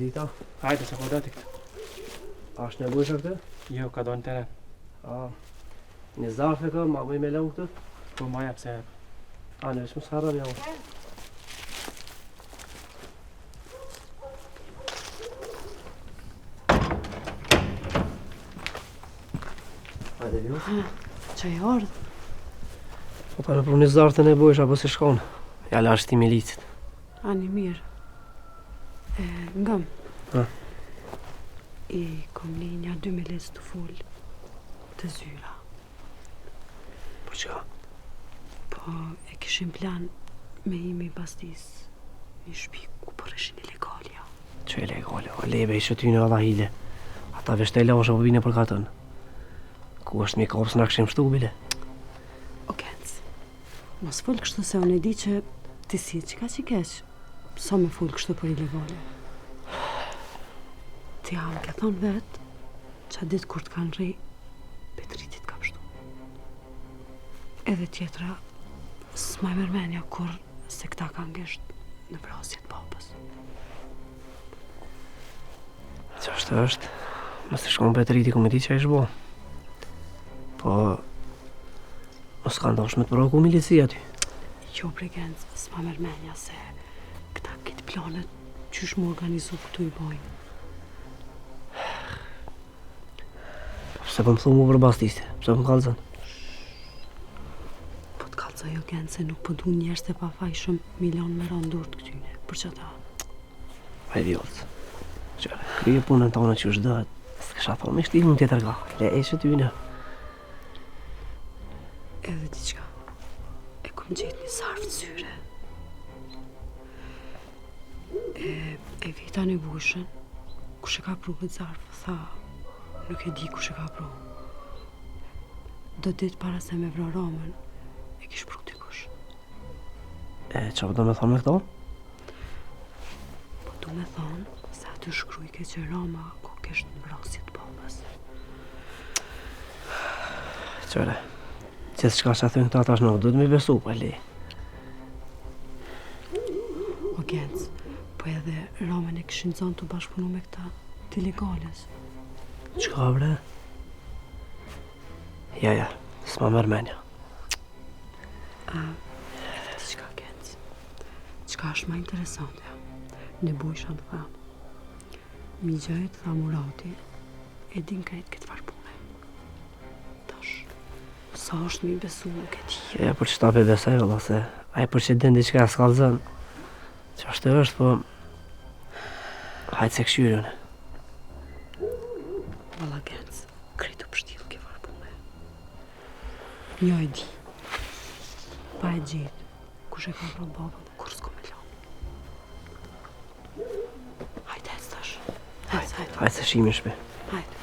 dita? Hajde, se po dati këtë. A është nevojshë këtë? Jo, ka do në teren. Një zarfe ka, ma bëj me lau këtë? Po ma jep se jep. Në veç më s'harram jau. Hajde, vjo. Që e ardhë? Po ta në për një zarfe të nevojshë, apo si shkon? Ja la është ti milicit. Ani mirë. Ngëm. I kom linja 2 melec të full të zyra. Për çka? Po e kishim plan me imi pastis një shtëpi ku përreshin ilegalja. Që ilegale? O lebe, ishë ty në alla hile. Ata vesh të e lashe po bine për katën. Ku është mi kopës në këshim shtu, bile? O Kenc, mos full kështu se unë e di që ti si qika që keq. Sa me full kështu për ilegale. Ti jam ke thonë vetë që a ditë kur të kanë rej, Petritit ka pështu. Edhe tjetra, s'ma mërmenja kur se këta kanë ngesht në vrasjet babës. Që është? Mos të shkon Petriti, ku me ti që e shbo. Po... mos ka ndosh me të provoku milicia ty. Jo, Bregenc, s'ma mërmenja se këta kitë planet qysh më organizu këtu i bojnë. Se po më thumë mu për bastiste, pse më kalëzën? Po të kalëzë jo Genc, se nuk po du njerës të pafajshëm milion me randur të këtyne, për që ta. Hajde jolës. Qërë, krije punën tonë që është dëhet. Së kësha thonë, me shtilë mund tjetër ka. Le e që tyne. Edhe diqka, e kom gjetë një sarfë të syre. E vita një bushën, kush e ka pru këtë zarfë, tha, nuk e di kush e ka pru. Do ditë para se me vra Ramën, e kish pru ty kush. Qa po do me thonë me këto? Po du me thonë, se aty shkrujke që Rama ko kesh në vrasjet babës. Qëre, qësë qka që a thënë këta tash nuk, duhet me besu, pa li. O Genc, po edhe Ramën e kishin zonë të bashkëpunu me këta të ilegales. Qka bre? Ja, s'ma mërë menja. Edhe ti qka Genc, qka është ma interesante, në bujsha në thamë. Mi gjajt tha Murati, e din krejt këtë farpune. Tash, sa është mi besu nuk e ti. Ja, për që ta pe besaj, vëlla, se aj për që din diqka s'kallëzën. Që ashtë është, po... hajtë se këshyrën. Valla Genc, krejt u pështilë ke farpune. Njo e di. Pa e gjitë, kush e ka vron babën, kur s'ko me lanë. Hajde, hec tash. Hajde. Hajtë se shimi shpe. Hajde.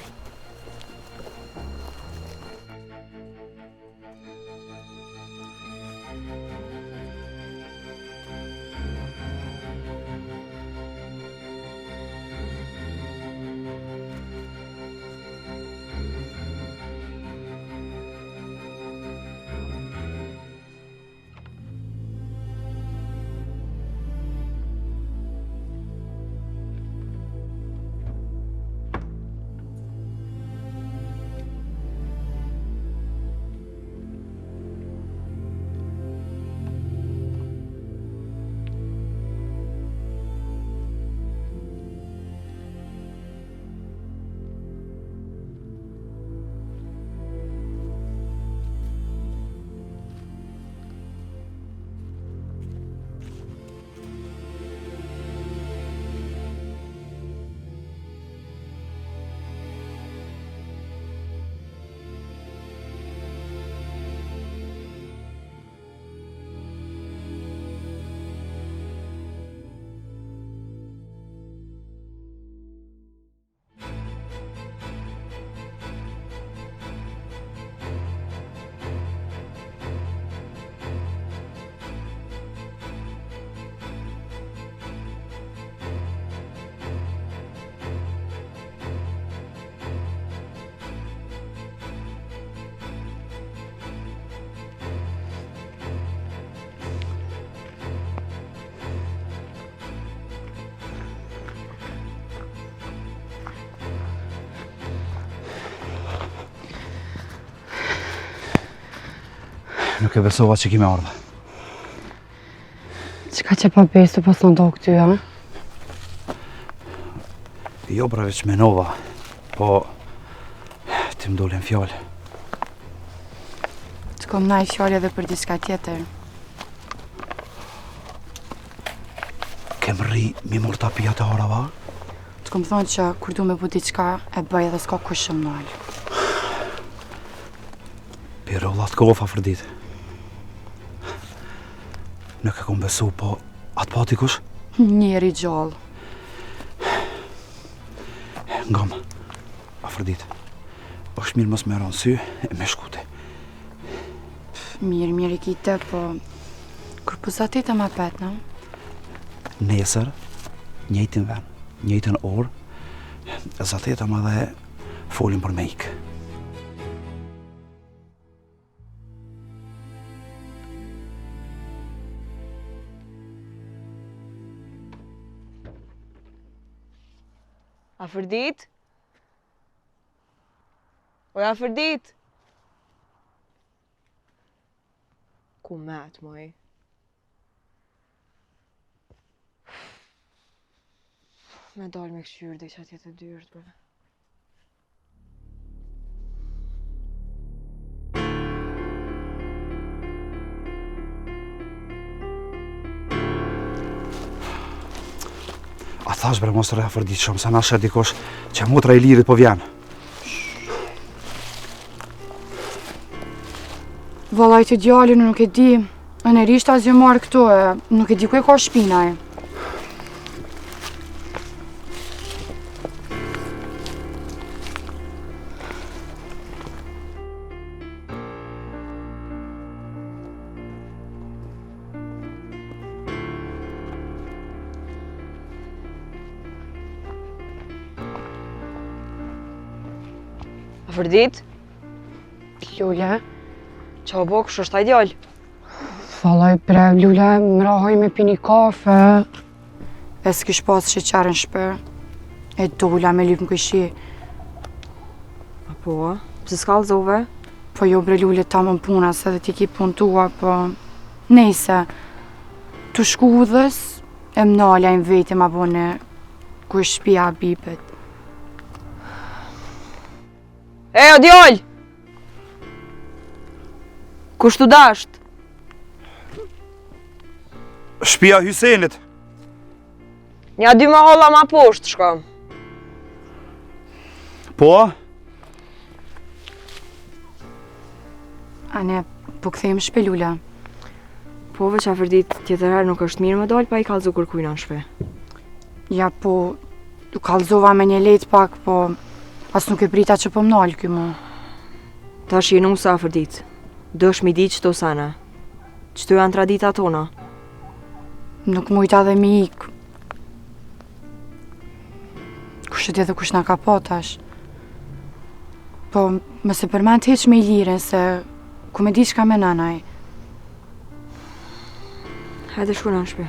Nuk e besova që kime ardhe. Qka që pa besu pas në ndohë këty, a? Jo pra veç menova, po ti m'dolin fjallë. Të kom naj fjallë edhe për diçka tjetër. Kem rri mi mor ta pija të harava? Të kom thonë që kur du me bu diçka, e bëj edhe s'ka kush shumë nalë. Pire u latë kofa fërdit. Nuk e kom besu, po atë pati kush? Njeri gjallë. Ngam, Afrodit, është mirë mos me ranë sy e me shkute. Mirë i kite, po kur puzatit e ma petë, në? Nesër, njëjtin ven, njëjtin orë, e zatet e ma dhe folin për me ikë. Afërdit? Oj, Afërdit? Ku met, moj? Me dalë me këshyrë dhe që atjet e dyrt, bre. A thash bre mos të reja Afrodit shumë, sa na shet dikosh që motra i lirit po vjen. Vallaj të djallin nuk e di, në risht as jo marrë këtu e nuk e di ku e ka shpinaj. Afërdit? Lule? Qa o bo, kështë është taj djallë? Falaj bre, Lule, më rahoj me pini kafe. E s'kish pas sheqerën shpër, e dola me lyp në këshi. A po, pse s'kallzove? Po jo bre Lule, ta më puna, se dhe ti ki pun tua, po nejse. Tu shku udhës, e m'nalja në vete ma bone ku e shpia bibet. E, o djallë! Kush t'u dasht? Shpia Hysenit! Nja 2 mahalla ma poshtë shkam. Po? Ane, po këthejmë shpe Lula. Po veç Afërdit, tjetër herë nuk është mirë më dalë pa i kallzu kërkujna në shpe. Ja po, u kallzova me një let pak, po as nuk e prita që po m'nalë ky mu. Tash jenu sa Afërdit. Dësh mi di qëto sana. Qëto janë tradita tona. Nuk mujta dhe mi ik. Kushtet edhe kush na ka pa tash. Po, mëse përmend heq me i lirin, se ku me di qka me nanaj. Hajde shkuna në shpe.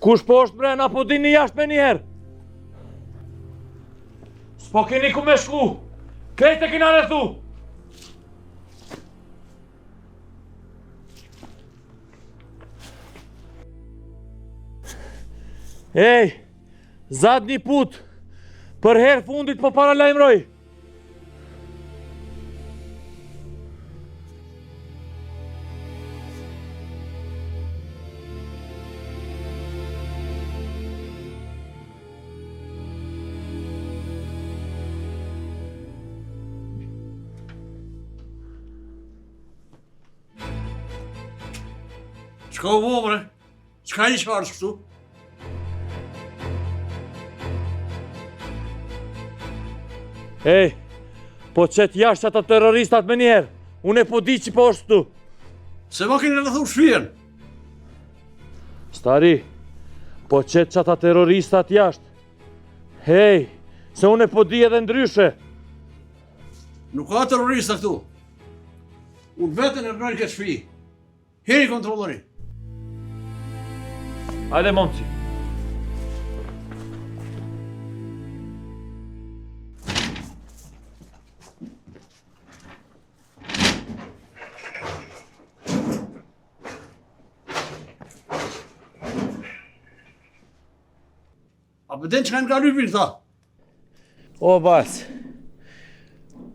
Kush po është brenda po dini jashtë me njëherë? S'po keni ku me shku. Krejt e kina rrethu. Ej, zat një put. Për herë fundit po para lajmëroj. Qka u bre? Qka i qarës këtu? Ej, po qëtë jashtë ata terroristat me njerë. Unë e po di që po është tu. Se ma keni rrethu shpijen? Stari, po qëtë që ata terroristat jashtë. Hej, se unë e po di edhe ndryshe. Nuk ka terrorista këtu. Unë vetën e rënojnë këtë shpi. Heri kontrollori. Hajde, momci. A pëden që kanë ka lypin këta? O, bas.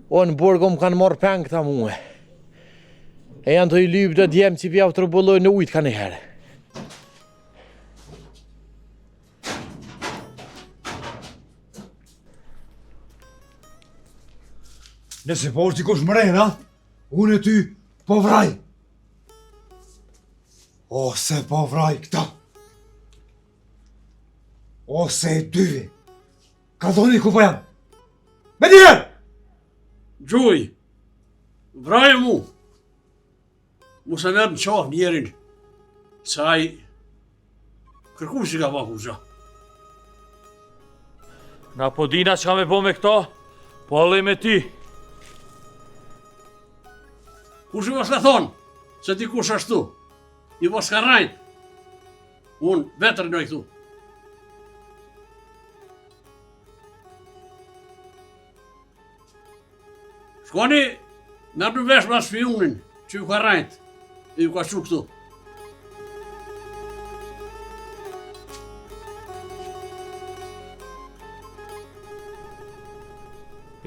O, në burgo më kanë morë peng këta muhe. E janë të i lypë të djemë që pjavë të rëbulloj në ujtë ka një herë. Nëse po është dikush mrena, unë e ty po vraj. Ose po vraj këta. Ose e dyve. Ka dhoni ku po jam. Me dire! Gjuj, vrajë mu. Musa nërë në qahë njerin. Saj, kërku që ka pa kusha. Na po dina që ka me bo me këto, po allë me ti. Kush i mos ka thonë, se ti kush ashtu. I mos ka rajt. Unë vetër në këtu. Shkoni, nërë në vesh ma shpionin, që ju ka rajt. E ju ka shu këtu.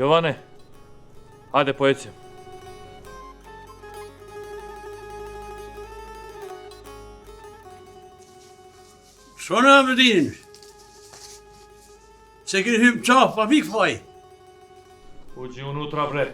Jovane, hajde po ecim. Shona me dinin. Se keni hymë qafë pa pikë faj. U që unë utra bre.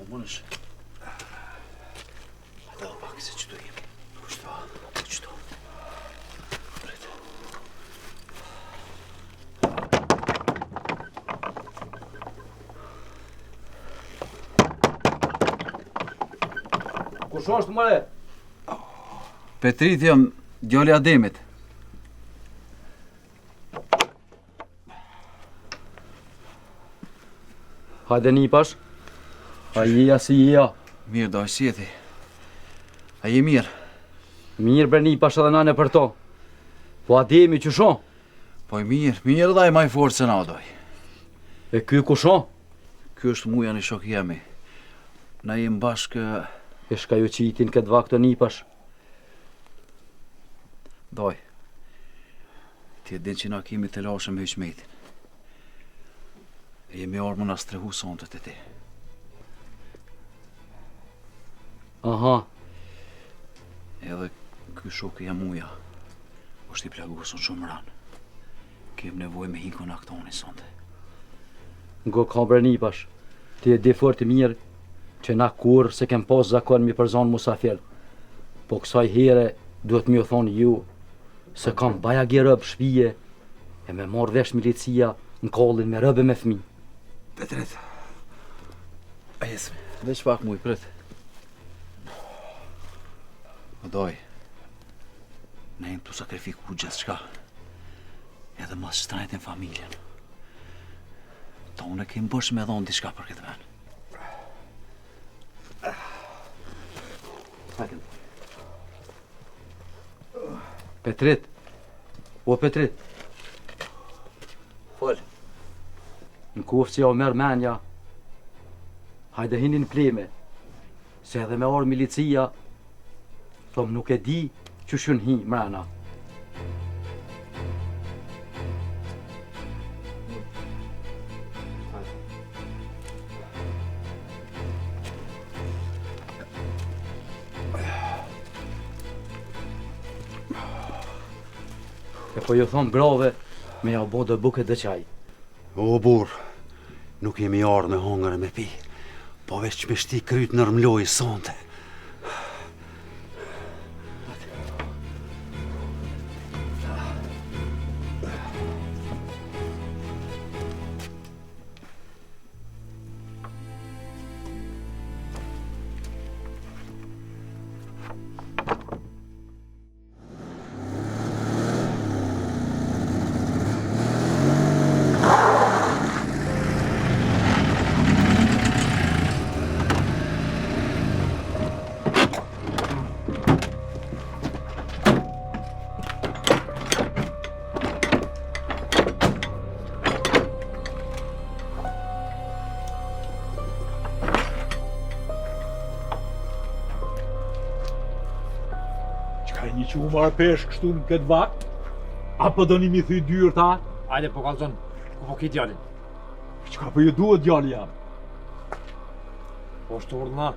Munësh. Hajde o pak se qëtu jemi. Kushto, qëtu. Drejt. Kush është mëre? Petrit jam, djali Ademit. Hajde Nipash. A jeja si jeja? Mirë do si jeti. A je mirë? Mirë bre Nipash edhe nane për to. Po Ademi që shon? Po mirë dhe maj forë se na doj. E ky ku shon? Ky është muja në shok jemi. Na jem bashkë... E shka ju qitin këtë vakë të Nipash? Doj. Ti e din që na kemi të lashëm me hyqmetin. E jemi orë më nga strehu sondet e ti. Aha. Edhe ky shok jam muja. është i plagosur shumë ranë. Kem nevojë me hinkon aktoni sonte. Ngo ka bre Nipash, ti e di fort mirë që na kur se kem pas zakon mi përzon musafir. Po kësaj here duhet mi u thonë ju se kam baja gjerë për shpije e me marrë vesh milicia në kollin me rëbe me fmi. Petret. A jesme. Veç pak mu i prit. O doj, ne jem të sakrifiku gjithë shka, edhe mas shtrajtin familjen. Ta unë e kemë bësh me dhonë diçka për këtë ven. Petrit, o Petrit. Fol. Në kufë që ja u merë menja, hajde hinin pleme, se edhe me orë milicia, thom nuk e di që shun hi mrena. E po ju thom grave me ja bo dhe buke dhe qaj. O burr, nuk jemi ardhë me hongër e me pi, po veç me shti kryt në rëmloj sonte. Që u marrë pesh kështu në këtë vakt? Apo do një mi thuj dyrë ta? Ajde po kalzon, ku po ki djalin? Qka po ju duhet djali jam? Po është urdhna,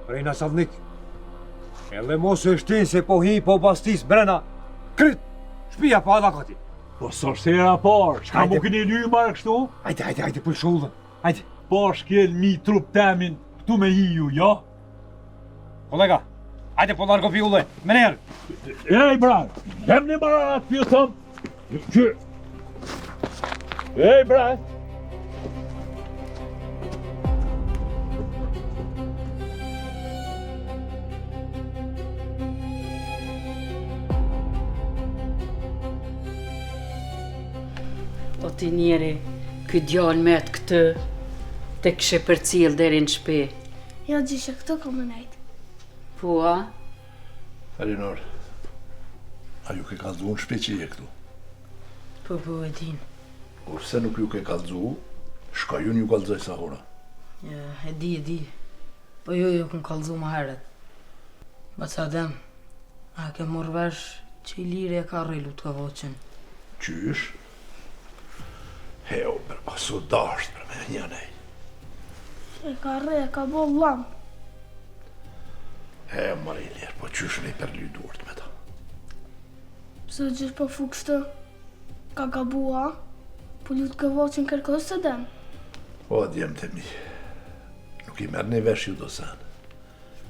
rejna Savnik. Edhe mos e shtin se po hi po bastis brena. Kryt, shpia pa adha kati. Po s'është sera parë, qka mu këni një marrë kështu? Ajde, pull shullën, ajde. Po shkel mi trup temin, këtu me hi ju, jo? Kolega, ajde po largo pi ullë, me njerë. Ej, brar, jem një marat pjo thëm. Që... Ej, brar. O ti njeri, ky djallë me të këtë, te këshe për cilë deri në shpe. Ja gjishe këto ka më nejtë. Po, a? Elinor, a ju ke kalzu në shpe që je këtu? Po, e din. Kurse nuk ju ke kalzu, shka ju një kalzoj sa hora. Ja, e di. Po ju kun kalzu ma heret. Baca dem, a ke mor vesh që i liri e ka rrilu të kavoqen. Qysh? Heo, për pasu dasht për me një nej. E ka rre, e ka bo lam. Heo, Mariljer, po qysh me i përly duart me ta? Pse gjish po fu kështë? Ka gabua? Po lut kavoqen kërkos të dem? O, djem të mi, nuk i merë një vesh ju do sen.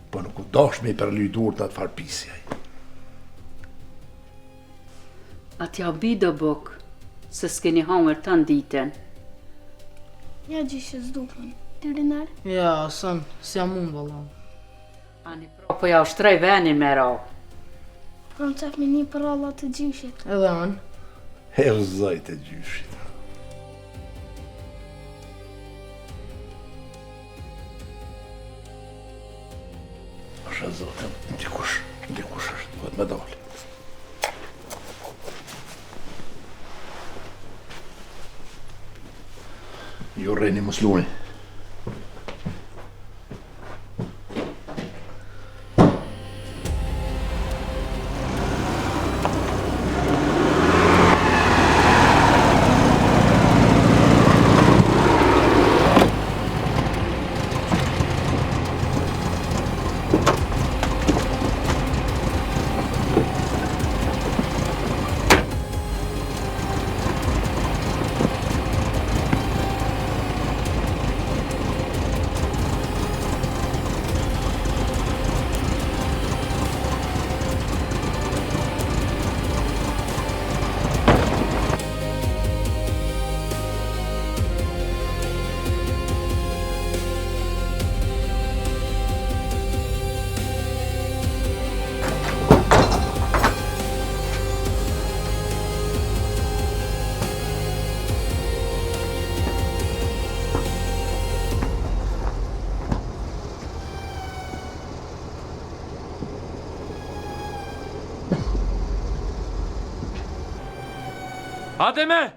Po nuk u dash me i përly duart atë farpisjaj. A t'ja bi do buk, se s'keni hangër të nditen. Ja gjishe s'dukën. Ti rinar? Ja, sën, si jam unë vëllon. Ani pro, po ja ushtrej venin me ra. Kam qef me një për alla të gjyshit. Edhe anë. Heo zajt e gjyshit. Asha zotëm, dikush është, duhet me dalë. Ju rreni musluni. Hajde me!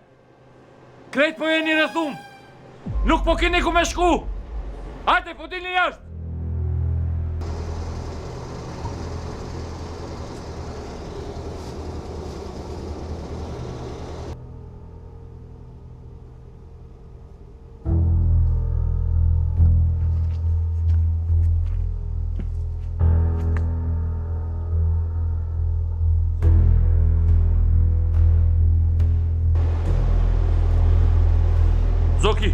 Krejt po jeni rrethum! Nuk po keni ku me shku! Hajde, po dilni jashtë! Zoki,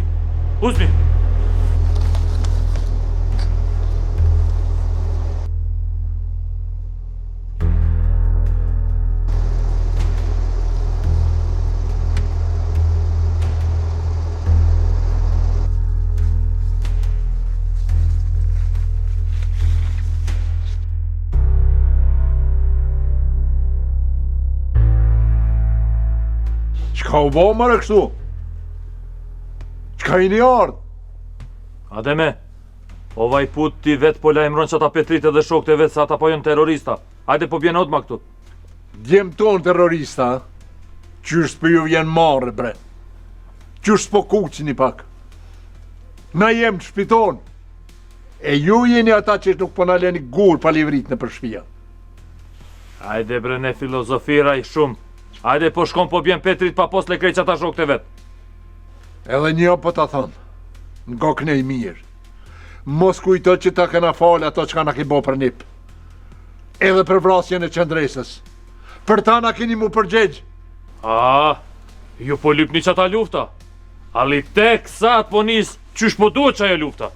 uzmi! Qka u bo mërë kështu? Qka i një ardë? Ademe, ova i put ti vetë po lajmëron që ata Petrit edhe shokët e vetë se ata po jënë terrorista. Hajde po bjen odma këtu. Djem ton terrorista, qysh për ju vjen marrë, bre. Qysh po kuqni pak. Na jem të shpiton. E ju jeni ata që nuk po na leni gur pa livrit në përshpia. Hajde bre, ne filozofira i shumë. Hajde po shkon po bjen Petrit pa pos le krejt që ata shokët e vetë. Edhe një po ta thëmë, nga kënej mirë. Mos kujto që ta këna falë ato që ka na ki bo për nip. Edhe për vrasjen e qëndresës. Për ta na keni mu përgjegjë. Ju po lypni që ata lufta. Ali tek sa të po nisë, qysh po duhet që ajo lufta.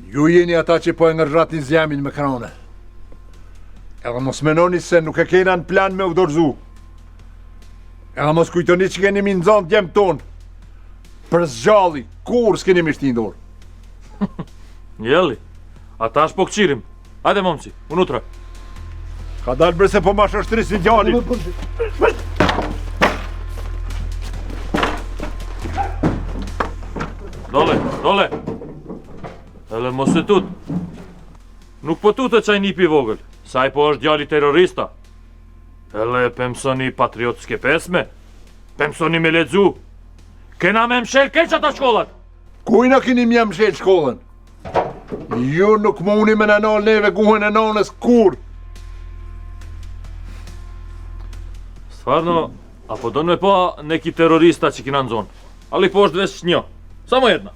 Ju jeni ata që po e ngërratin zjamin me krane. Edhe mos menoni se nuk e kena në plan me u dorzu. Edhe mos kujtoni që keni mi nëzon djemë tonë. Për zgjalli, kur s'keni mi shti ndorë. Njeli, ata është po këqirim. Hajde momci, unutra. Ka dalë bre se po ma shështri si gjalli. Dole, dole. Ele mos e tut. Nuk po tut e qaj nipi vogël. Saj po është djalli terrorista. Ele pëmsoni patriotske pesme. Pëmsoni me ledzu. Kena me mshel keq ata shkollat. Kujna keni mja mshel shkollën? Ju nuk muni me nënal neve guhen e nanës kur. Stvarno, apo do në me pa neki terrorista që kina në zonë. Ali po është vesh një. Sa më jedna?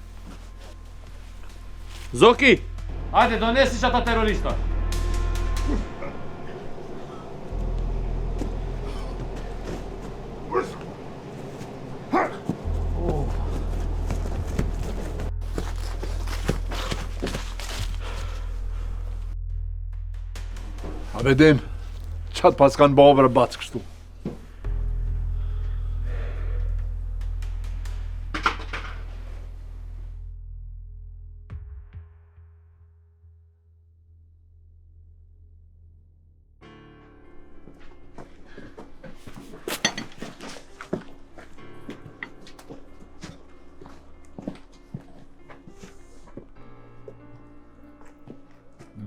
Zoki, hajde do nesish ata terrorista. Abedin, qatë pas kanë bavër e bacë kështu.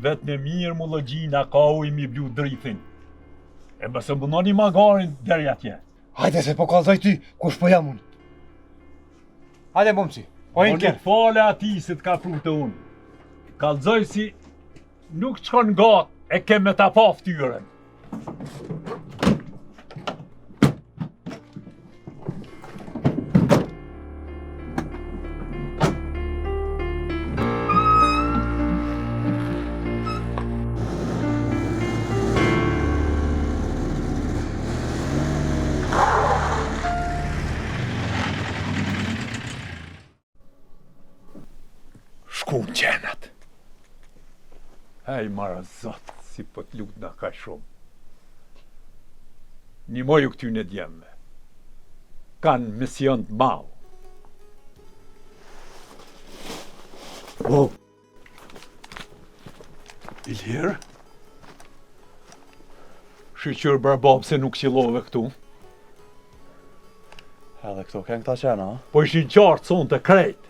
Vetë në mirë mu lëgjina ka u i mi blu drithin. E mëse mbunoni magarin deri atje. Hajde se po kalzoj ty, kush po jam unë. Hajde momci, po e në kërë. Fale ati se t'ka frute unë. Kalzoj si nuk qëkon gatë e ke me ta pa ftyren. Shku në qenat. Hej, mara zotë, si po t'lut nga ka shumë. Një moju këty në djemve. Kanë mision të malë. Ilherë? Shqyqyrë barbab se nuk qilove këtu. Edhe këto kënë këta qena, ha? Po ishin qartë sonë të krejt.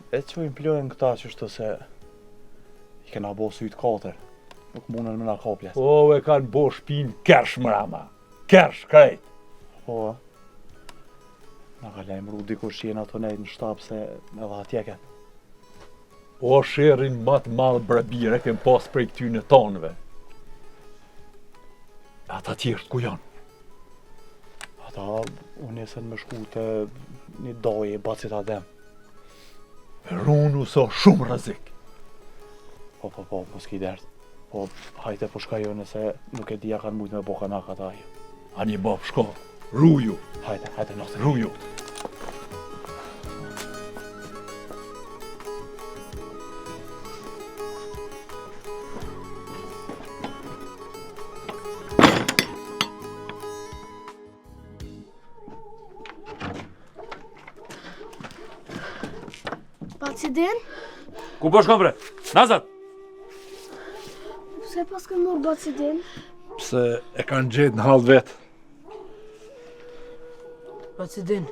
E që i mplojnë këta që shtë se i kena bo sytë katër. Nuk mundën me nga kapljes. O, e kanë bo shpinë kersh mrama. Kersh, krejt. Po, na ka lajmëru dikush që jena të nejtë në shtap se edhe atje ke. O shërin më të madh brabire kem pas prej këtyne tonëve. Ata tjerët ku janë? Ata unë nesën me shku të një doje bacit adem. Runu so shumë rrezik. Po, s'ki dert. Po, hajte po shka jo nëse nuk e dija kanë mujtë me bo kanak ata jo. Ani bab, shko, ruju. Hajte, nëse. Ruju. Bacidin? Ku po shkon bre? Nazat! Pse pas ke morë bacidin? Pse e kanë gjetë në hall vetë. Bacidin,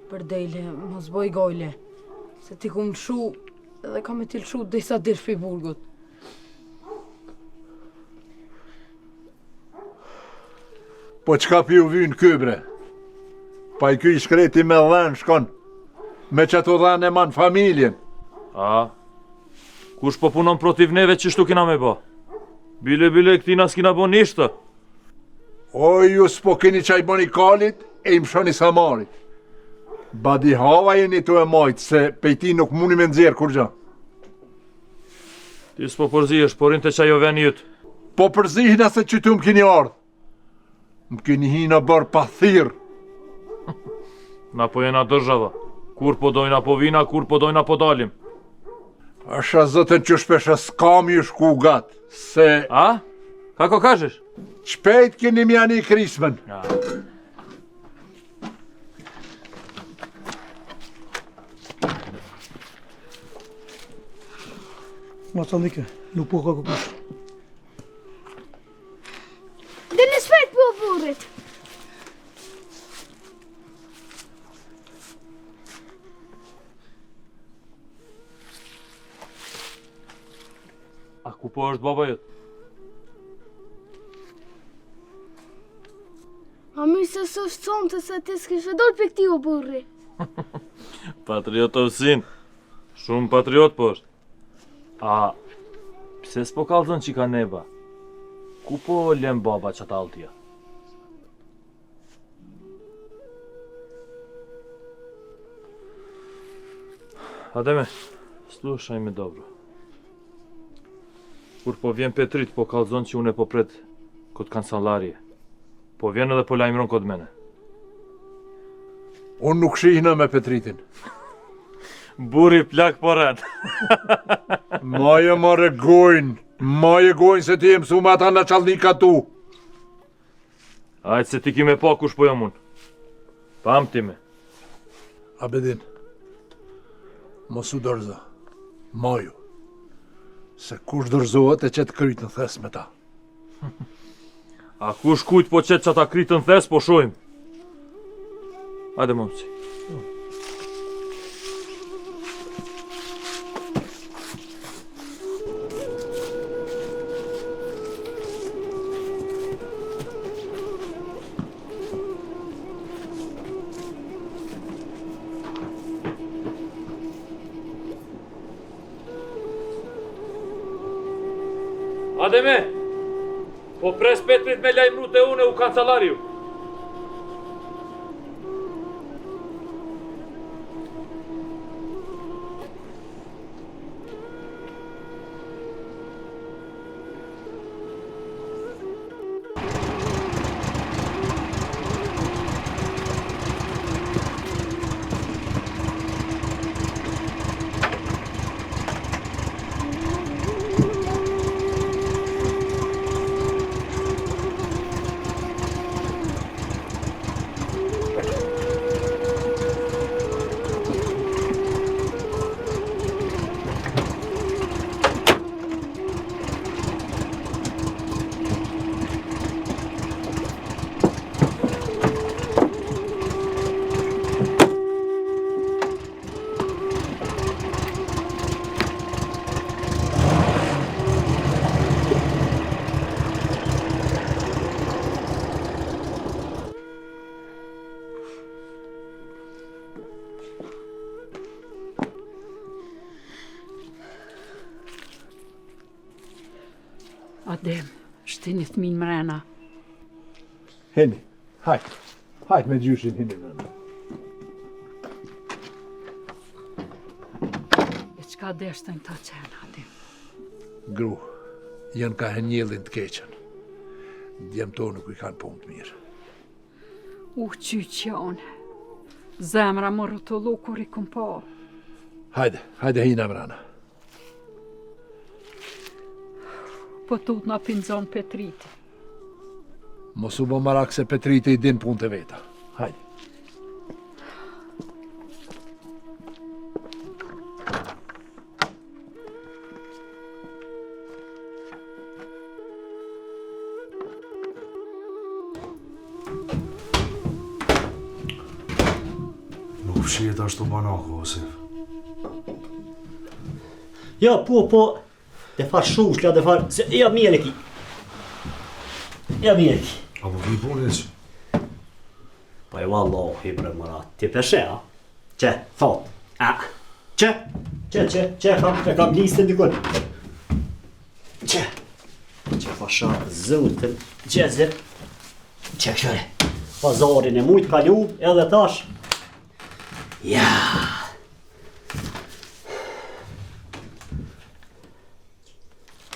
për dejle, mos boj gojle. Se ti ku më lëshu, edhe ka me ti lëshu dhe sa dirë shpi burgut. Po qka pi u vynë këbre? Pa i kuj shkreti me dhenë shkon. Me që të dhenë e manë familjen. A, kush po punon protiv neve që shtu kina me ba? Bile këtina s'kina bo nishtë. O, ju s'po keni qaj boni kalit e i mshoni samarit. Badi hava jeni të e majtë se pejti nuk muni me nëzirë kur gja. Ti s'po përzihesh, porin të qaj o veni jytë. Po përzihna se që tu më keni ardhë. Më keni hina bërë pa thirë. Na po jena dërgjava. Kur po dojna po vina, kur po dojna po dalim. Asha zëtën që shpeshe s'kam ju shku gatë, se... A? Kako kažeš? Shpejt keni mjani i krismen. Ma të ndike, nuk po ka kukush. Dhe në shpejt po burrit. A ku po është baba jëtë? A mi se së shqonë të se ti s'kishe dorë për këti o burri. Patriot ovsin. Shumë patriot po është. A, pse s'po kallëzën që ka neba? Ku po lem baba që ta altija? Ademe, slušaj me dobro. Kur po vjen Petrit, po kallëzon që unë po pret kod kancelarije. Po vjen edhe po lajmëron kod mene. Unë nuk shihna me Petritin. Buri plak po red. Maje mare gojnë se ti e mësu me ata në qalnika tu. Ajtë se ti kime pa kush po jam unë. Pam ti me. Abedin, mosu dërza, maju. Se kush dërzohet e qëtë krytë në thes me ta. A kush kujt po qëtë që ta krytë në thes po shojmë. Hajde momci. Ademe, po pres Petrit me lajmru të une u kancelariu. Adem, shtini fëmin mrena. Heni, hajt. Hajt me gjyshin hini mrena. E qka deshten ta qenë, Adem? Gru, janë ka henjellin të keqen. Djemë to nuk i kanë punë të mirë. Qyqjone. Zemra më rëtullu kur i këm pa. Hajde hina mrena. Po tut na pinzon Petriti. Mos u bë marak se Petriti i din punë të veta. Hajde. Nuk fshihet ashtu banaku, Osif. Ja, po, det far sjuksla, det far... Ja, Ameriki. Ja, Ameriki. Apo ki punës? Pa e wallahi, bre, Marat. Ti peshe, a? Që, thot. Që, e kam listën dikon. Që fasha zëtën, gjezër. Që, shëre. Pazarin e mujt kalu, edhe tash. Ja.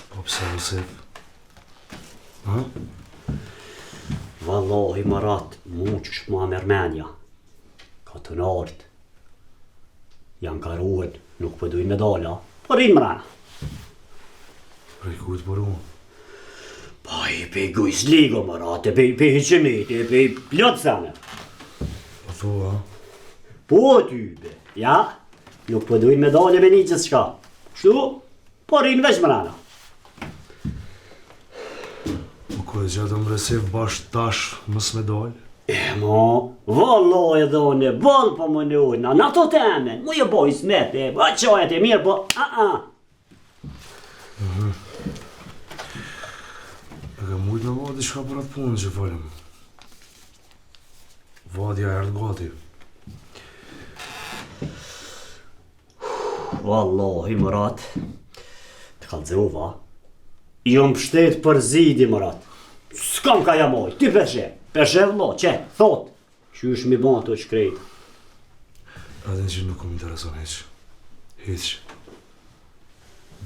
Po pse, Osif? Ha? Wallahi, Marat, mu që shma mërmenja. Ka të nartë. Janë karuhet, nuk përduj medalja. Po rinë mrena. Prej kujt për unë? Pa i pe gujzligo, Marat, e pe hiqimit, e pe plot sene. Po thua? Po tybe, ja, nuk përduj medalje me një që s'ka. Shtu, po rinë veç mrena. Ko e gjatë mresiv bashkë tash mës me dojnë? Ma, valloj edhe one, vall po më njojna, në ato temen, mu je boj smete, qajet e mirë, po, E ka mujt me vadi shka për atë punë që falem. Vadja erdë gati. Wallahi, Marat, të kalzova, jom pështet për zidi, Marat. S'kam ka jamoj, ty peshe vlo, që, thot, që është mi ban të shkrejt. Adin që nuk më intereson heq.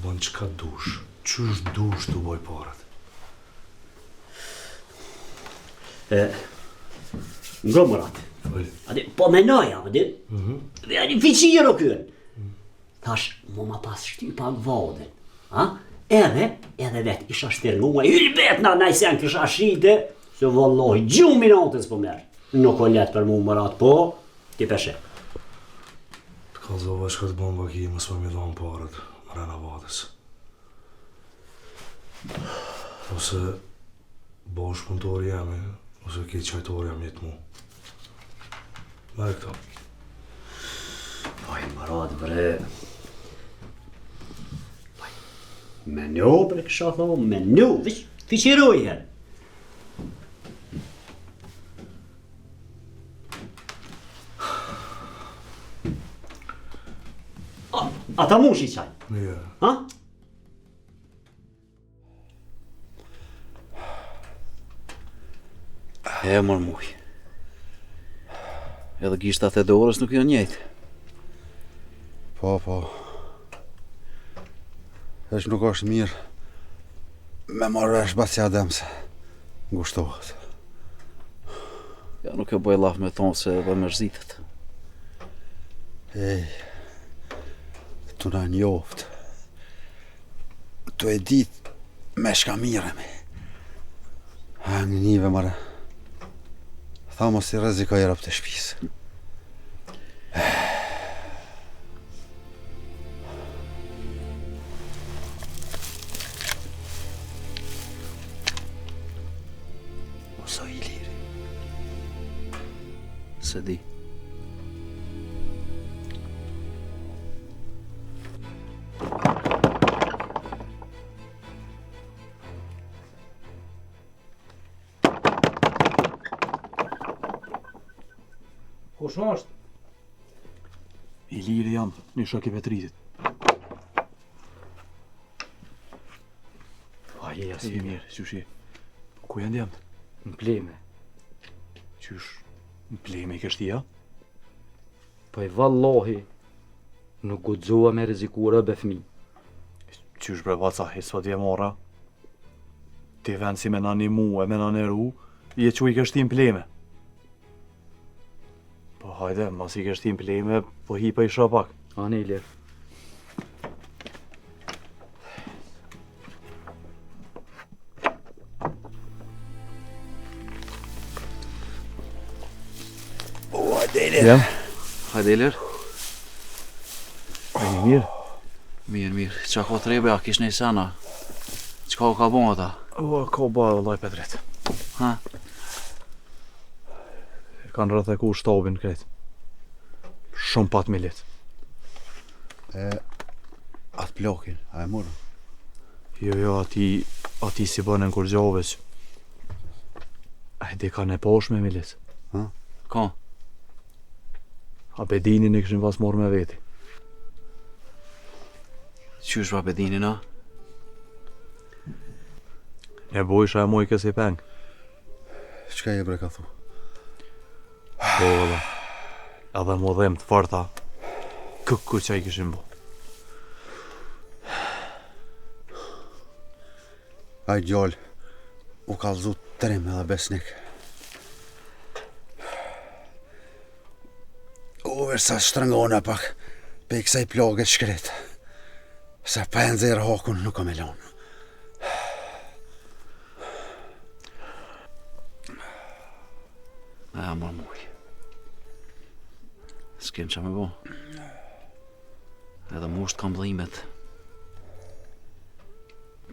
Ban qka dush, qysh dush të boj parat. Ngo, Marat, po menoja, dhe ani fiqiro kën. Thash, mu ma pas shtypa vadin, edhe vet isha shternuar, ylbet na najsen kisha shite, se vallohi, gjumë minatës po merë. Nuk o letë për mu, Marat, po, ti peshe. Të kalzova shka të bon baki, mës më mi dhonë parat, mrena vadës. Ose bosh punëtori jemi, ose ki qajtori jam jetë mu. Mere këta. Oj, Marat, bre. Me njo, bre, kësha thonë, me njo, fiqiroj herë. Ata mushi qaj? Mirë. Ha? E mor muj. Edhe gishtat e dorës nuk janë njëjtë. Po. Veç nuk është mirë me marrë vesh basja demse. Ngushtohet. Ja nuk e bëj laf me thonë se edhe mërzitet. Ej, tu na njoft. Tu e dit me shka miremi. Hangë njive mare. Tha mos i rezikoj rap të shpisë. Oso i liri. Se di. Kush është? I liri jam, një shok i Petritit. Aj, je Si mirë, qysh je? Ku janë djemët? Në pleme. Qysh? Në pleme i kështia? Po e vallahi, nuk guxova me rrezikuar be fëmi. Qysh bre vaca, e sot je mora? Ti vend si me nani mu e me nani ru, je që i kështi në pleme. Po hajde, mas i kështi në pleme, po hipa i shapak. Ane i lirë. Hajde, hajde Ilir. E një mirë? Mirë. Qa ka trebe, a kish nej sana? Qka ka bon ata? Ka ba laj Petrit. Ha? Kanë rrëtheku shtabin krejt. Shumë pat milit. Atë plokin, a e morën? Jo, ati si bënen kur gjaveq. A e di ka ne poshme milit. Ha? Ka? A Bedinin e këshin pas morë me veti. Qysh va Bedinin, a? Ne bojsha e moj kësi peng. Qka je bre ka thu? Po edhe mu dhem të farta. Këku që i këshin bo. A i gjallë, u kalzu trim edhe besnik. Sa shtrëngona pak pe i kësaj plagët shkret. Se pa e nëzirë hakun nuk kam e lonë. Ja, mor muj. S'kem qa me bo. Edhe musht kam dhimet.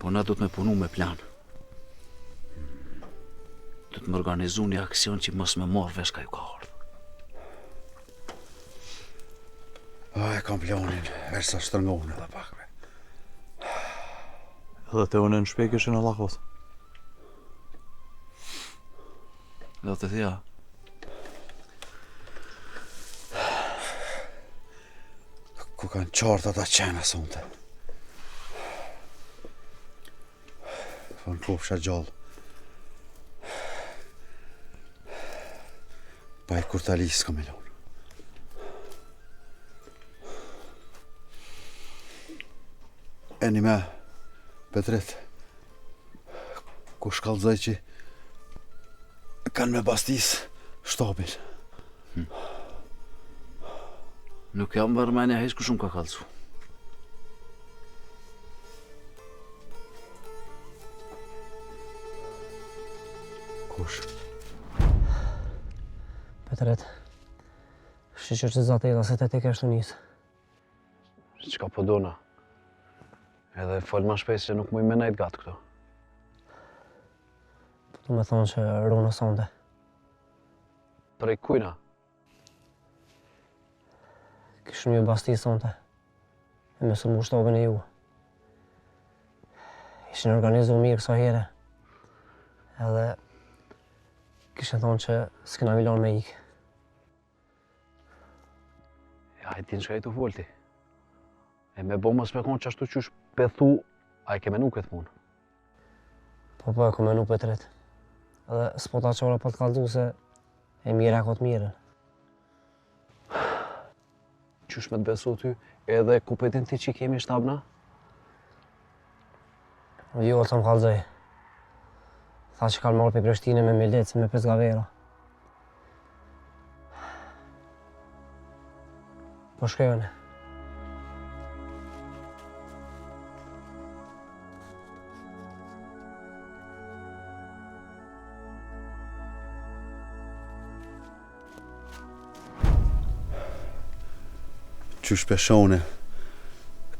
Po na du të me punu me plan. Du të më organizu një aksion që mos me morë vesh ka ju ka ardhë. E kam planin, sa shtrëngohën edhe pak me. Edhe te unë në shpej këshin e lakot. Edhe të thja. Ku kanë qartë ata qena sonte. Fën kopsha gjallë. Pa i kur talis s'kam e lonë. E një me, Petrit, ku shkallëzaj që kanë me bastis shtapin. Nuk jam bërmenja heq ku shumë ka kalcu. Kush? Petrit, shqyqër që zate edhe se të te keshtu njësë. Qka po dona? Edhe fol ma shpejt që nuk muj me nejt gatë këto. Po du me thonë që runa sonde. Prej kujna? Kishë një basti sonde. E me sërmu shtobin e ju. Ishin organizu mirë kësa here. Edhe kishin thonë që s'kina milon me ikë. Ja, e tin që e të folti. E me bo mos me konë që ashtu qysh pethu, a e ke menu këtë punë? Po e ku menu Petrit. Edhe s'po ta qora po të kaldu se e mire ako të miren. Qysh me të besu ty edhe kupetin ti që kemi shtabna? Jo, të më kalzoj. Tha që kanë marrë për Prishtine me Milet, me Pesgavera. Po shkojone. Qysh peshone,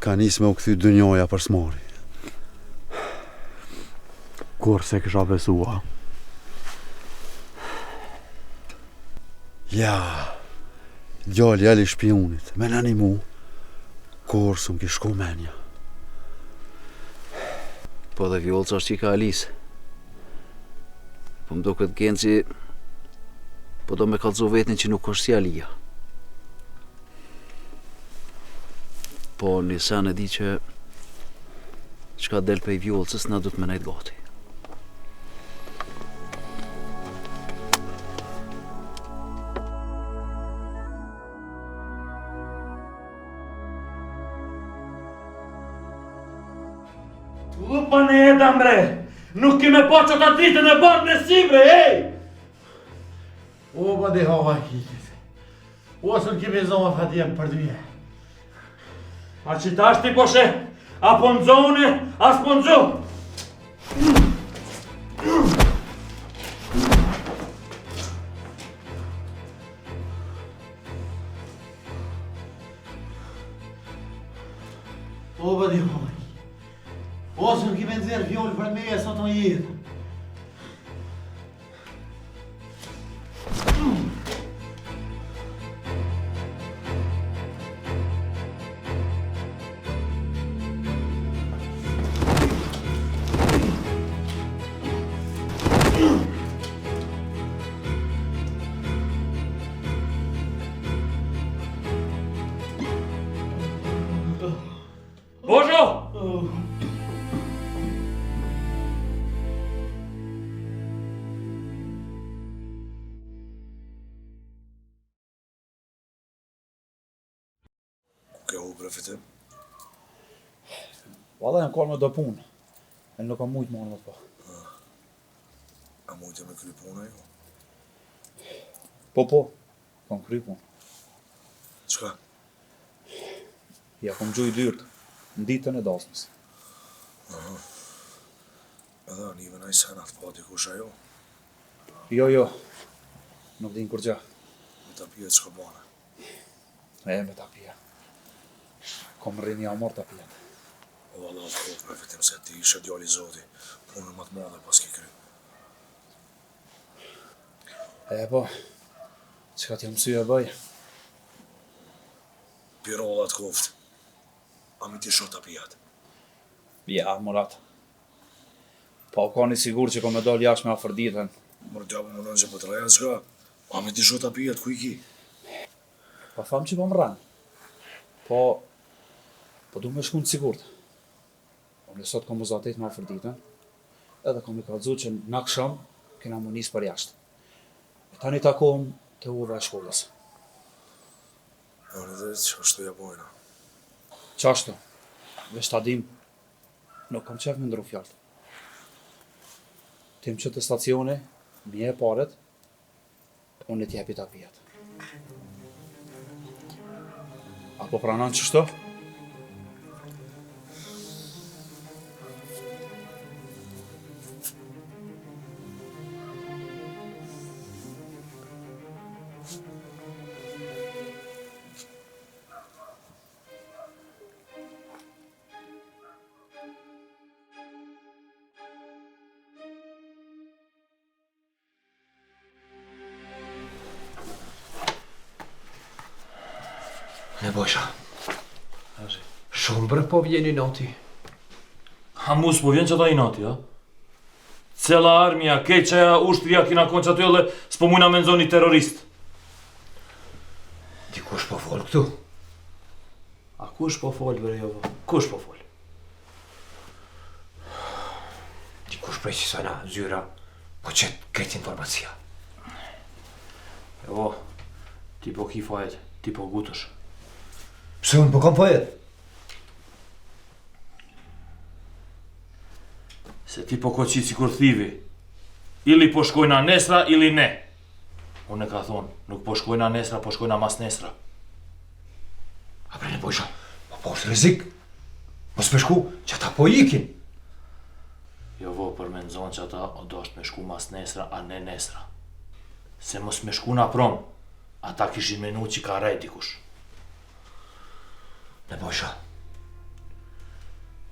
ka njës me u këthy dënjoja për smari. Kur se kësha besua? Ja, djali jali shpionit, me nani mu, kur së më kishko menja. Po dhe vjollë që është që i ka Alisë. Po më do këtë genë që po do me kalëzu vetin që nuk është si Alia. Po një sen e di që Çka del prej vjollcës na du të menejt gati. Lupa në edam bre! Nuk kime po që ta ditën e bardë në si bre, ej! O, ba dhe hava kikit. Ose në kime zonë fatjem për dyje. A që ta është ti poshe, apo në zone, as po në zonë. O, ba dhe hava. Ose në kime nëzirë vjollë për me e sot në jetë. Božo! Ke hu prefitim? Valla janë kallë me do punë. E nuk kam mujtë më po. A mujtë me kry puna jo? Po, kam kry punë. Qka? Ja, kom gjuj dyrt, në ditën e dasmës. Aha. Edhe anive na i senat pa dikush ajo? Jo, nuk din kur gja. Me ta pjetë qka bane? Me ta pjetë. Kom rrini amor ta pjetë. O, Allah të kohë prefitim se ti ishe djali zoti, punën më të madhe pas ki kry. Po, qka t'jam sy e bëj? Pirollat koft, a mi ti shot ta pjetë? Ja, morat. Pa u ka një sigur që kom me dal jash me afer ditën. Mërë djabë më nënë që për të reja qka, a mi ti shot ta pjetë, ku i ki? Pa tham që po më rranë. Po du me shku në sigurt. Unë sot kom uzatet me afer ditën, edhe kom i kalzu që në aksham kena më njës për jashtë. E tani takom të uve e shkollës. Në dhe që ashtu ja bojna. Qashtu, veç ta dim, nuk kam qef me ndru fjallët. Tim që të stacioni, mje e paret, unë e t'jepi ta pijet. Apo pranan qështu? Ne bojsha. Shumë bre po vjeni nati. Ha mus po vjen që ta i nati, ha? Cela armija, keqaja, ushtria kina konë që aty edhe s'po mujna me nëzoni terrorist. Dikush po fol këtu? A kush po fol, bre jovo? Kush po fol? Dikush prej qësana, zyra, po qëtë këtë informacia. Jovo, ti po ki fajet, ti po gutësh. Pse unë po kam fajet? Se ti po koqit si kur thivi. Ili po shkojna nesra, ili ne. Unë e ka thonë, nuk po shkojna nesra, po shkojna mas nesra. A bre ne bojsha, po është rizik. Mos me shku që ata po ikin. Jo vo, për me nëzonë që ata o do është me shku mas nesra, a ne nesra. Se mos me shku na prom, ata kishin menu që ka rej dikush. Ne bojsha,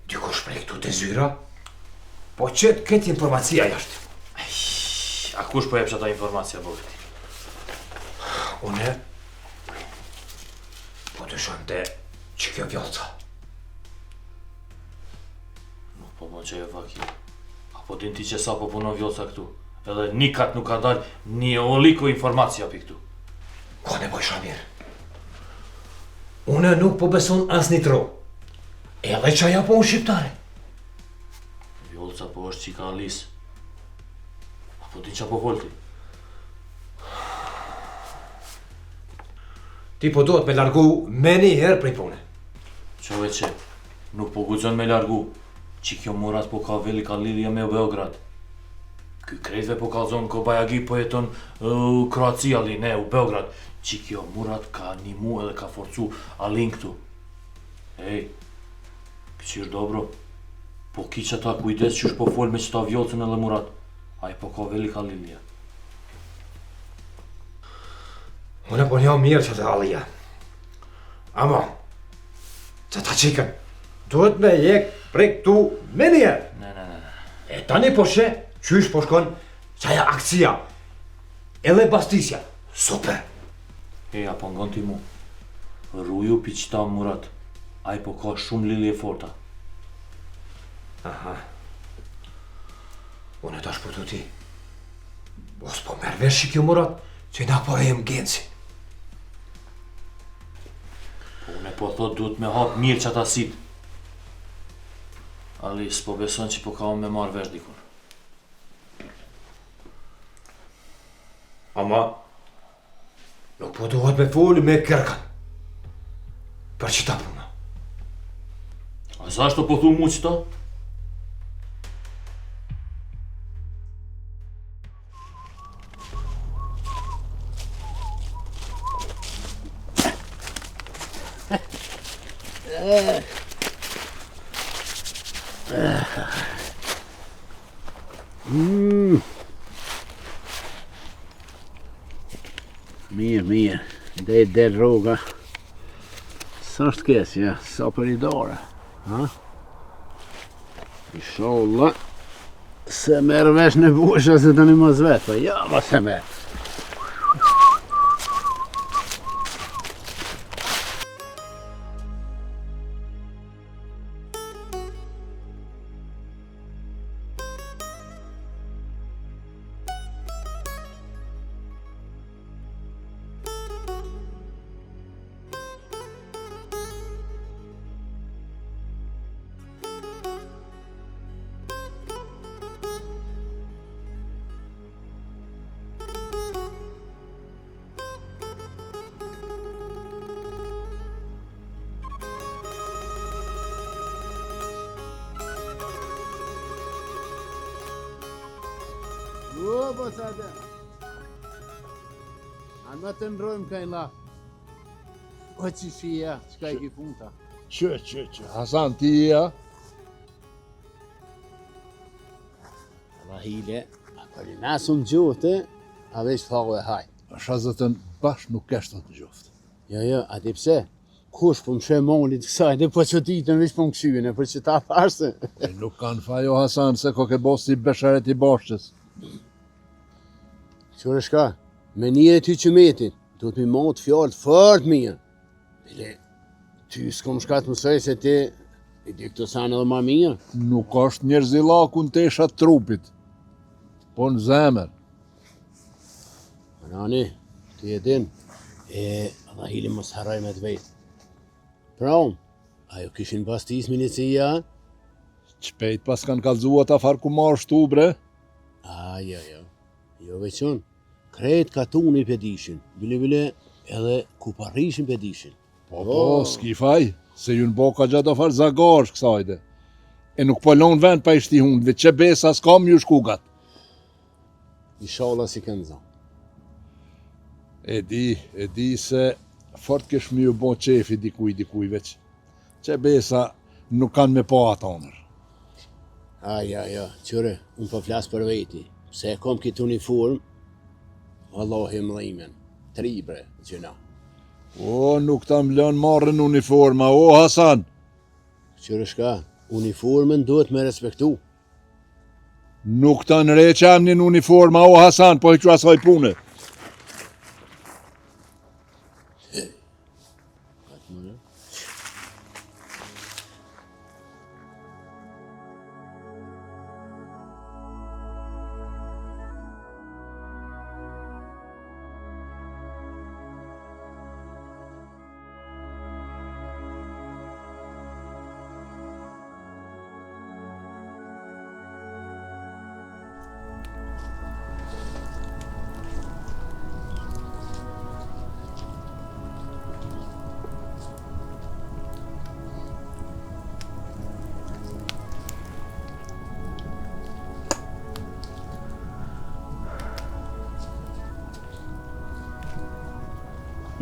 dikush prej këtu të zyra, po qëtë këtë informacia jashtë. A kush po jep që ata informacia, po këti? Une, po të shonte që kjo vjolca. Nuk po më që e vaki. Apo din ti që sa po punon vjolca këtu. Edhe nikat nuk ka dalë një oliko informacia për këtu. Ko ne bojsha mirë. Une nuk po beson as një tro. Edhe që aja po unë shqiptare. forca po është qika Alis. Apo ti qa po folti? Ti po duhet me largu me një herë prej pune. Qove që, nuk po guxon me largu, që kjo Murat po ka veli ka lidhje me Beograd. Ky krejtve po ka zonë ko Bajagi po jeton Kroaci Ali, ne, u Beograd. Që kjo Murat ka animu edhe ka forcu Alin këtu. Ej, këqysh dobro, po ki që ta kujdes qysh po fol me qëta vjolcën edhe Murat. Aj po ka veli ka lidhje. Unë po njo mirë që të Alia. Ama, që ta qikën, duhet me jek prej këtu me njerë. Ne. E tani po she, qysh po shkon qaja aksia, edhe bastisja, super. Eja, po ngon ti mu, rruju pi qita Murat, aj po ka shumë lidhje forta. Aha. Unë tash po të ti. Mos po merë vesh që kjo Murat, që na po e jem genci. Unë po thot duhet me hap mirë që ata sit. Ali s'po beson që po ka unë me marrë vesh dikun. Ama, nuk po duhet me foli me kërkan. Për që ta puna. A sa është po thu mu qëta? Mirë, det är den råga. Sart kesja, sa për i dore. Inshallah. Se merë vesh në busha se të një mos vetë, pa ja, ma se merë. O, bosade. Andë të ndrojmë kaj la. O që shia, qka i ki punta? Që, Hasan ti ja? La hile, për i nasën gjote, a veç thau e haj. Shazëtën bash nuk eshtë të gjoftë. Jo, ati pse? Kush po më shë molit kësaj, dhe po që ditën veç po më këshyene, për që ta farse. Nuk kanë fajo Hasan se ko ke bosi besharet i bashkës. Qërë shka, me njëre ty që metin, do të mi motë fjallë fort mirë. Bile, ty s'kom shka të mësoj se ti i di këto sanë edhe ma mirë. Nuk është njerëzillaku në tesha trupit, po në zemër. Nani, ti e din, dha hili mos haraj me të vetë. Pra, ajo kishin pastis milicia? Qpejt pas kanë kalzua ta farë ku marrë shtubre? Jo veçon, krejt katuni pedishin, bile edhe ku parrishin pedishin. Po, s'ki faj, se ju në boka gjatë farë zagarsh kësajde. E nuk po lon vend pa ishti hundve, që besa s'kam ju shkugat. Inshallah si kënë zonë. E di se fort kesh mi ju bo qefi dikuj veç. Që besa nuk kanë me po atë onër. Qëre, unë po flasë për veti. Se kom këtë uniform, Allahi mdhimen, tribre, gjëna. O, nuk ta mblon marrën uniforma, o Hasan! Qërë shka, uniformen duhet me respektu. Nuk ta nëreqam një uniforma, o Hasan, po i që asaj pune.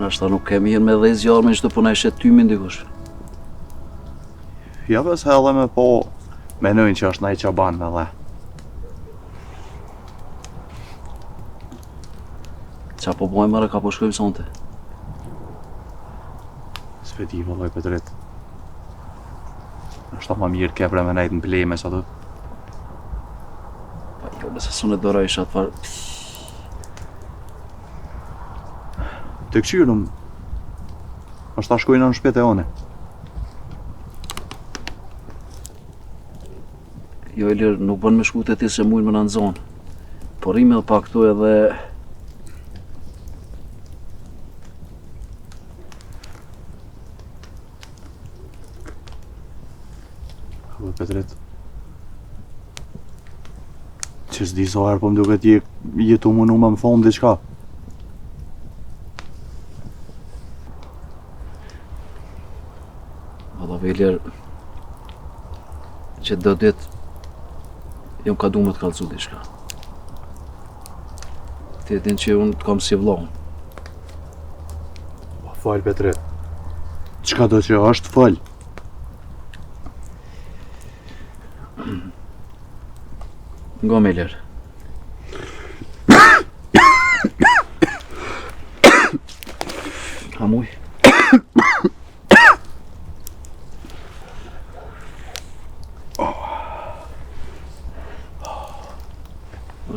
Nashta nuk kemi hirë me dhe zjarë me që të puna ishe ty me ndikush. Ja bes edhe me po menojnë që është na i qaban me dhe. Qa po bojmë mërë ka po shkojmë sonte? S'peti vëlloj Petrit. Është ta ma mirë kepre me nejtë në pleme sa të. Pa jo, nëse sunë e dora isha të farë. Të këqyrëm, është ta shkojnë në shpete one. Jo, Ilir, nuk bën me shku të ti se mujnë më në zonë. Por ime dhe pak këtu edhe... Hëllë Petrit, që s'di sa herë po më duket jetu më në më thonë diqka. Valla Ilir, që do ditë jam ka du me të kalëzu diqka. Ti e din që unë të kam si vlohën. Falë Petrit, qka do që është falë? Ngo me Ilir. Hamuj.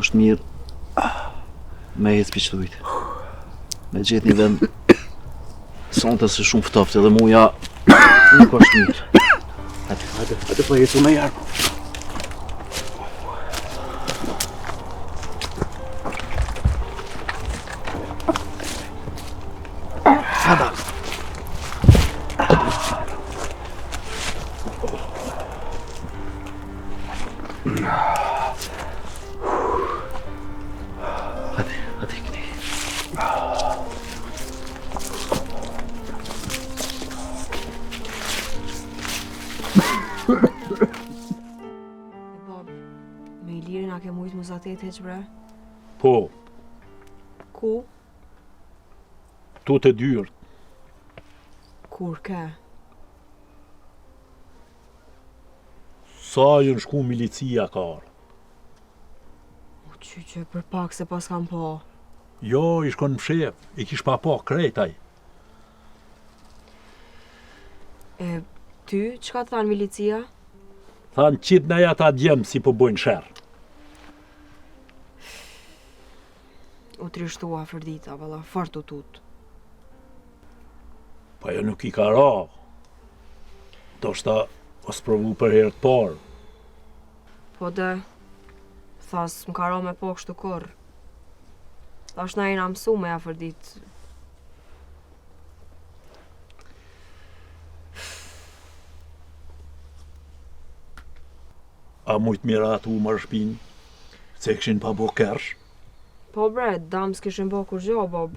është mirë me jetë piqtujt. Me gjithë një vend sonte se shumë ftoft edhe muja nuk është mirë. Hajde po jetu me jarë. Me Ilirin a ke mujtë muzatet heq bre? Po, Ku? tu të dyrt. Kur ke? Sa jën shku milicia ka arë. O që për pak se pas kam po. Jo, i shkon në shef, i kish pa krejtaj. E ty, qka të thanë milicia? Thanë qitë në jata djemë si po bojnë shërë. U trishtua fërdita, valla, fort u tut. Pa jo nuk i ka ra. Do shta os provu për herë të parë. Po dhe, thas më ka ra me po kështu kur. Thash na jena mësu me ja fërdit. A mujtë mira atu marrë shpinë, se këshin pa bo kërsh. Po bre, dam s'kishin bo kur gjo, Bob.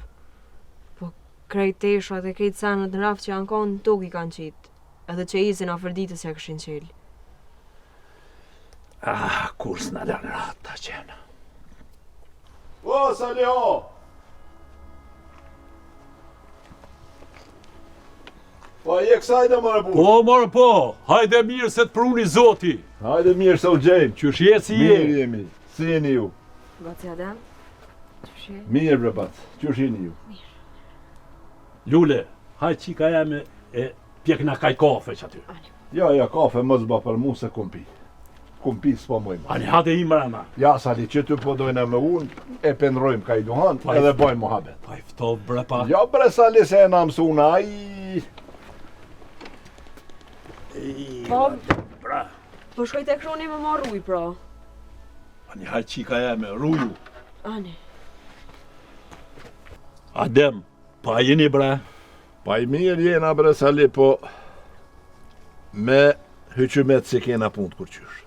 Po krejt teshat e krejt senët në raft që janë konë në tuk i kanë qitë. Edhe që izin a fërditës ja këshin qelë. Ah, kur s'na lërë rata qena. O, Saliho! Po, je kësajde, mërë bu? Po, mërë po, hajde mirë se të pruni zoti. Hajde mirë se u gjejmë. Qysh jetë si je? Mirë jemi, si jeni ju? Baci Adem, qysh je? Mirë bre bat, qysh jeni ju? Lule, hajde qika jeme e pjekna kaj kafe që aty. Ja, kafe më zba për mu se kumpi. Kumpi s'po mojmë. Ani hade i mrena. Ja, Sali, që ty po dojnë me unë, e pendrojmë ka i duhan, edhe bojmë muhabet. Pa i ftov bre pa. Ja, bre Sali, se e na mësuna, ai... Bob, po shkoj të kroni me ma ruj, pra. Ani hajde qika jeme, ruju. Ani. Adem, pa jeni bre? Pa i mirë jena bre Sali, po... Me hyqymet si kena punë kur qysh.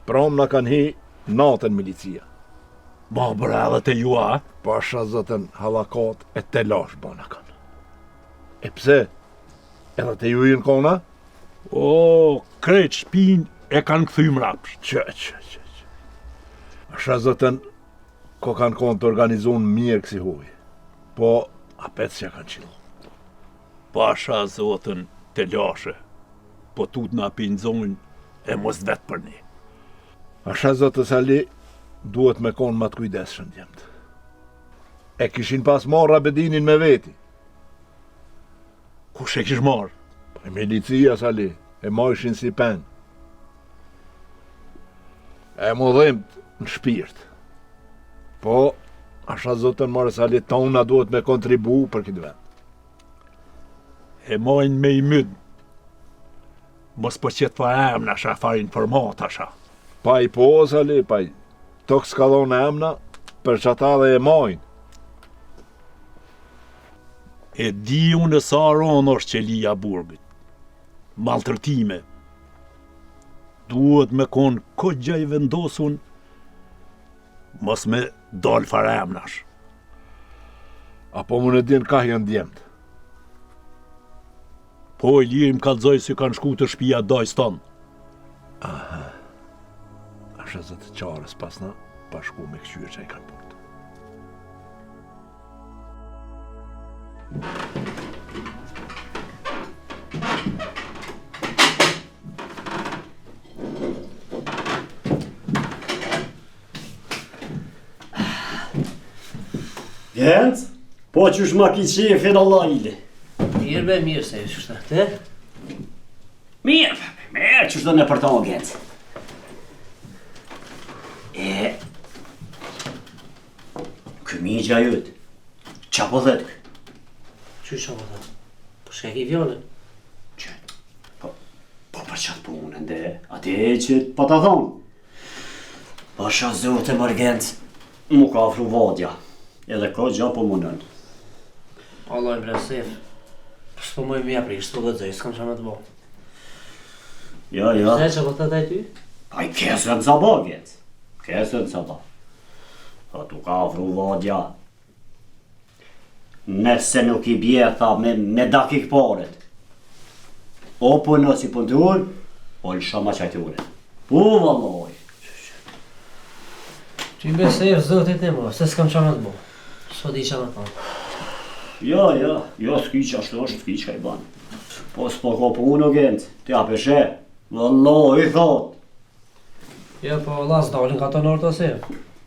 Prom na kanë hi natën milicia. Ba bre edhe te ju a? Pasha zëtën halakat e telash bana kanë. E pse? Edhe te ju jën kona? O, krejt shpin e kanë këthym rapsht. Që. Pasha zëtën ko kanë konë të organizun mirë kësi huj. Po A pet që kanë qilë. Pasha zotën të lashe, po tut na pinzojnë e mos vetë për ne. Asha zotës Ali, duhet me konë më të kujdesshëm djemtë. E kishin pas marrë Abedinin me veti. Kush e kish marrë? E milicia Sali, e majshin si pen. E mu dhimt në shpirt. Po, asha zotën marrë Sali, tona duhet me kontribu për këtë vend. E majnë me i mynë. Mos po qëtë pa emna asha far informat asha. Pa i po, Sali, pa i. Tok s'ka dhonë emna, për që ata dhe e majnë. E di unë sa ronë është qelia burgit. Maltërtime. Duhet me konë kogja i vendosun, mos me dalë fare emnash. Apo më në din ka janë djemët? Po i lirë më kalzoj si kanë shku të shpia dajs tonë. Aha. Ashe zëtë qarës pasna, pa shku me këqyre që i kanë portë. Gent, po që shma ki qefin Allah ili. Mirë be, mirë se e shështë, te? Mirë që shdo në për tonë, Gent. Këmigja jëtë, qa po dhe të? Që qa po dhe? Po shka ki vjallën? Po për qatë punën dhe, ati e që pa të thonë. Pasha zote mërë Gent, mu ka afru vadja, edhe ka gja po munën. Allah i bresef, s'po moj mja prish, s'po gëdzoj, s'kam qa me të bo. Ja. Se që po të taj ty? Aj, kesë në zaba, Gent. Kesë në zaba. A tu ka afru vadja. Nëse nuk i bje, tha, me dakik paret. O punë si puntur, o lësha ma qajturet. Po, valloj. Që i besef, zotit e mo, se s'kam qa me të bo. S'po di qa me thonë. Ja, s'ki që ashtu është, s'ki që ka i banë. Po s'po ka punë, Gent, ti apeshe. Valloj, thot. Ja, po las dalin ka të nërë të se.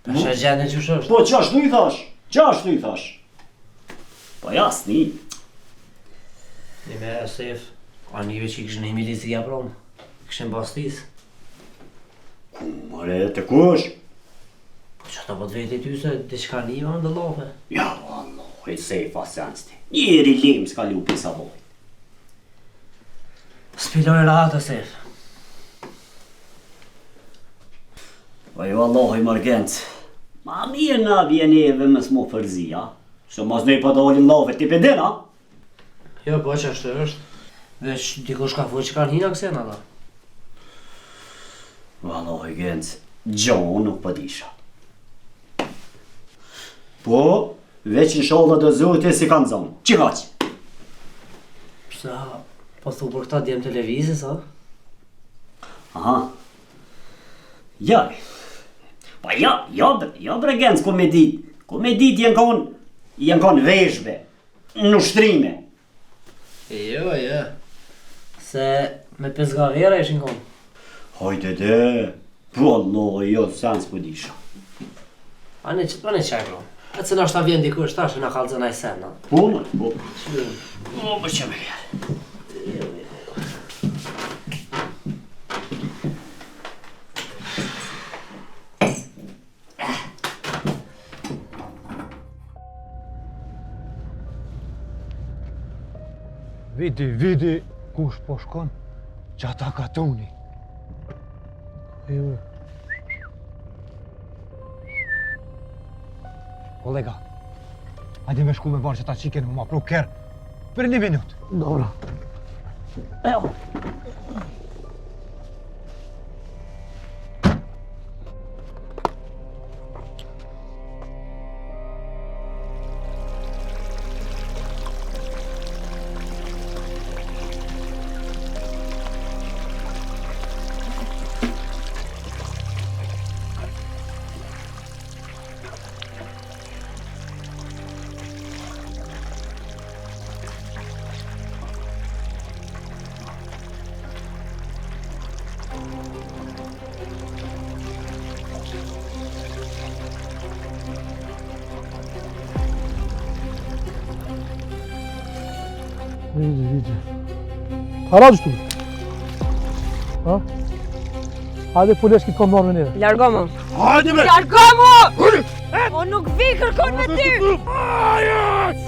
Shë gjendin që shështë. Po qashtu i thash? Po jasni. Një me Sef, a njëve që i këshën e milicia promë, këshën bastis. Kumare, të kush? Po që të po të veti ty se diçka një më ndë lofe. Ja, valloj, Sef asensti. Njeri lim s'ka lupi sa boj. Spiloj ratë, Sef. Po jo Allahi Margent, ma mirë na vjen eve më s'mo fërzia, se mos ne pa dalin lave ti pedena. Jo, po që ashtë është, veç dikush ka fuq që kanë hina kësena da. Allahi Gent, gjohë nuk pëdisha. Po, veç në shodha dhe zote si kanë zonë, që haqë? Psa, po thu për këta djemë televizis, a? Aha, jaj. Pa ja bre Gent, komedit jenë konë veshbe, në ushtrime. Jo, se me pezgavera ishin konë. Hajde dhe, po Allah, jo, sen s'pëdisha. Ane qaj bro, e cëna është ta vjen dikush tash e na kalzën aj sen, na? Po, po. Po, më që me jere. Vidi, kush po shkon, që ata ka tuni. Kolega, hajde me shku me varë që ta qiken më ma pru kërë, për 1 minut. Dobra. Ejo. Iyice. Haraç dur. Ha? Hadi polis ki kom marrë neve. Largo më. Hajde me! Largo më! O nuk vi kërkon me ty! Ajës!